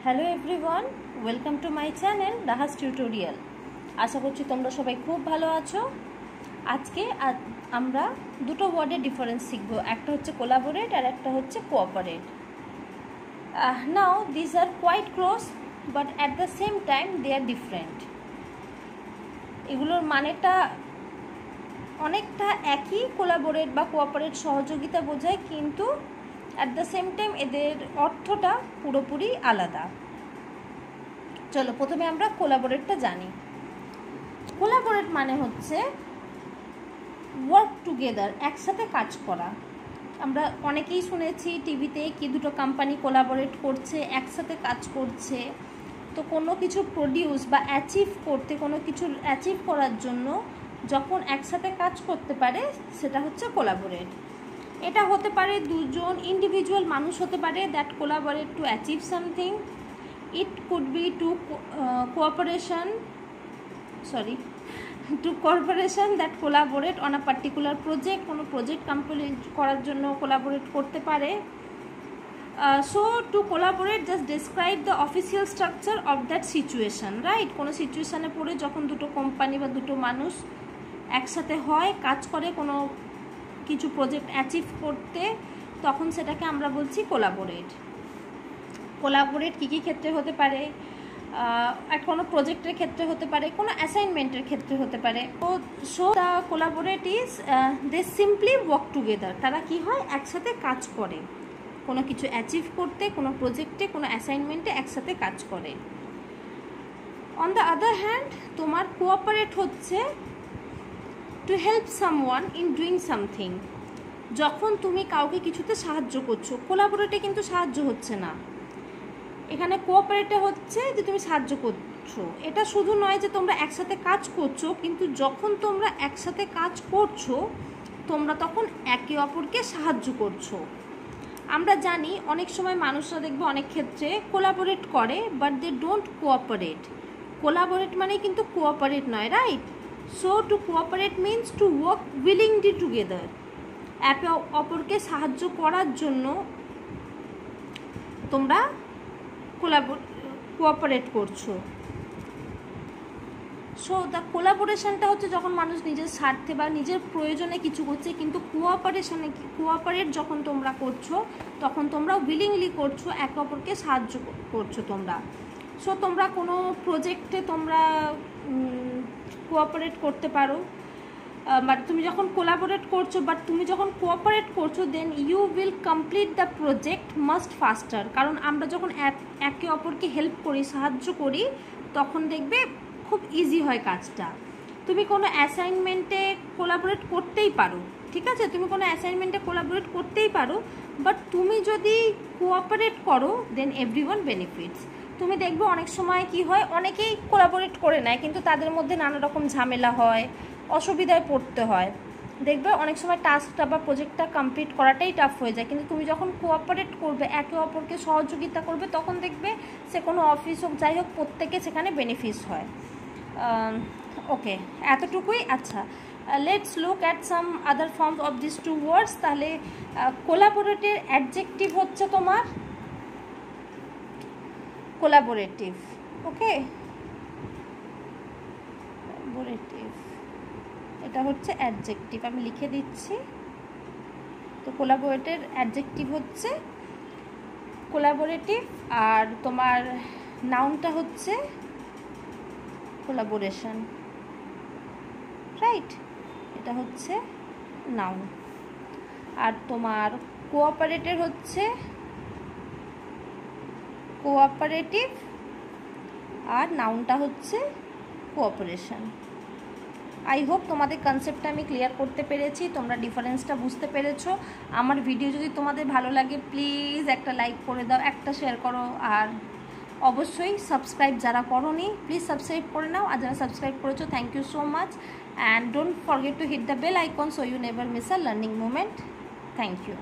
Hello everyone, welcome to my channel Rahas tutorial. আশা করছি তোমরা সবাই খুব ভালো আছো। আজকে আমরা দুটো ওয়ার্ডের ডিফারেন্স শিখব, একটা হচ্ছে কোলাবোরেট আর একটা হচ্ছে cooperate. Now this are quite close but at the same time they are different. এগুলোর মানেটা অনেকটা একই, কোলাবোরেট বা কোঅপারেট সহযোগিতা বোঝায়, কিন্তু অ্যাট দ্য সেম টাইম এদের অর্থটা পুরোপুরি আলাদা। চলো প্রথমে আমরা কোলাবোরেটটা জানি। কোলাবোরেট মানে হচ্ছে ওয়ার্ক টুগেদার, একসাথে কাজ করা। আমরা অনেকেই শুনেছি টিভিতে কি দুটো কোম্পানি কোলাবোরেট করছে, একসাথে কাজ করছে। তো কোনো কিছু প্রডিউস বা অ্যাচিভ করতে, কোনো কিছু অ্যাচিভ করার জন্য যখন একসাথে কাজ করতে পারে সেটা হচ্ছে কোলাবোরেট। এটা হতে পারে দুজন ইন্ডিভিজুয়াল মানুষ হতে পারে that collaborate to achieve something. It could be two corporation that collaborate on a particular project, কোনো প্রজেক্ট কমপ্লিট করার জন্য কোলাবোরেট করতে পারে। So to collaborate just describe the official structure of that situation, right? কোনো সিচুয়েশানে পড়ে যখন দুটো company বা দুটো মানুষ একসাথে হয়, কাজ করে কোনো কিছু প্রজেক্ট অ্যাচিভ করতে, তখন সেটাকে আমরা বলছি কোলাবোরেট। কোলাবোরেট কী কী ক্ষেত্রে হতে পারে? কোনো প্রজেক্টের ক্ষেত্রে হতে পারে, কোনো অ্যাসাইনমেন্টের ক্ষেত্রে হতে পারে। So the collaborate is they simply work together. তারা কি হয়, একসাথে কাজ করে কোনো কিছু অ্যাচিভ করতে, কোনো প্রজেক্টে, কোনো অ্যাসাইনমেন্টে একসাথে কাজ করে। অন দ্য আদার হ্যান্ড তোমার কোঅপারেট হচ্ছে to help someone in doing something. যখন তুমি কাউকে কিছুতে সাহায্য করছো, কোলাবোরেটে কিন্তু সাহায্য হচ্ছে না, এখানে কোঅপারেটে হচ্ছে যে তুমি সাহায্য করছো। এটা শুধু নয় যে তোমরা একসাথে কাজ করছো, কিন্তু যখন তোমরা একসাথে কাজ করছো তোমরা তখন একে অপরকে সাহায্য করছো। আমরা জানি অনেক সময় মানুষরা দেখবে অনেক ক্ষেত্রে কোলাবোরেট করে but they don't cooperate. Collaborate মানে কিন্তু কোঅপারেট নয়, right? So to cooperate means to work willingly together. একে অপরকে সাহায্য করার জন্য তোমরা কোঅপারেট করছো। সো দ্য কোলাবোরেশনটা হচ্ছে যখন মানুষ নিজের স্বার্থে বা নিজের প্রয়োজনে কিছু করছে, কিন্তু কোঅপারেট যখন তোমরা করছো তখন তোমরা উইলিংলি করছো, একে অপরকে সাহায্য করছো তোমরা। সো তোমরা কোনো প্রজেক্টে তোমরা কোঅপারেট করতে পারো, বাট তুমি যখন কোলাবোরেট করছো, বাট তুমি যখন কোঅপারেট করছো then you will complete the project must faster. কারণ আমরা যখন একে অপরকে হেল্প করি, সাহায্য করি, তখন দেখবে খুব ইজি হয় কাজটা। তুমি কোনো অ্যাসাইনমেন্টে কোলাবোরেট করতেই পারো, ঠিক আছে, তুমি কোনো অ্যাসাইনমেন্টে কোলাবোরেট করতেই পারো, বাট তুমি যদি কোঅপারেট করো দেন এভরিওয়ান বেনিফিটস। তুমি দেখবে অনেক সময় কি হয়, অনেকেই কোলাবোরেট করে নেয় কিন্তু তাদের মধ্যে নানা রকম ঝামেলা হয়, অসুবিধায় পড়তে হয়। দেখবে অনেক সময় টাস্কটা বা প্রজেক্টটা কমপ্লিট করাটাই টাফ হয়ে যায়, কিন্তু তুমি যখন কোঅপারেট করবে, একে অপরকে সহযোগিতা করবে, তখন দেখবে সে কোনো অফিস হোক যাই হোক প্রত্যেকে সেখানে বেনিফিটস হয়। ওকে, এতটুকুই। আচ্ছা, let's look at some other forms of this two words. তাহলে কোলাবোরেটের অ্যাডজেক্টিভ হচ্ছে তোমার কোলাবোরেটিভ। ওকে, কোলাবোরেটিভ এটা হচ্ছে অ্যাডজেক্টিভ, আমি লিখে দিচ্ছি। তো কোলাবোরেটের অ্যাডজেক্টিভ হচ্ছে কোলাবোরেটিভ, আর তোমার নাউনটা হচ্ছে কোলাবোরেশন, রাইট? এটা হচ্ছে নাউন। আর তোমার কোঅপারেটের হচ্ছে কোঅপারেটিভ, আর নাউনটা হচ্ছে কোঅপারেশন। আই হোপ তোমাদের কনসেপ্টটা আমি ক্লিয়ার করতে পেরেছি, তোমরা ডিফারেন্সটা বুঝতে পেরেছো। আমার ভিডিও যদি তোমাদের ভালো লাগে প্লিজ একটা লাইক করে দাও, একটা শেয়ার করো, আর অবশ্যই সাবস্ক্রাইব যারা করোনি প্লিজ সাবস্ক্রাইব করে নাও, আর যারা সাবস্ক্রাইব করেছো thank you so much, and don't forget to hit the bell icon so you never miss a learning moment. Thank you.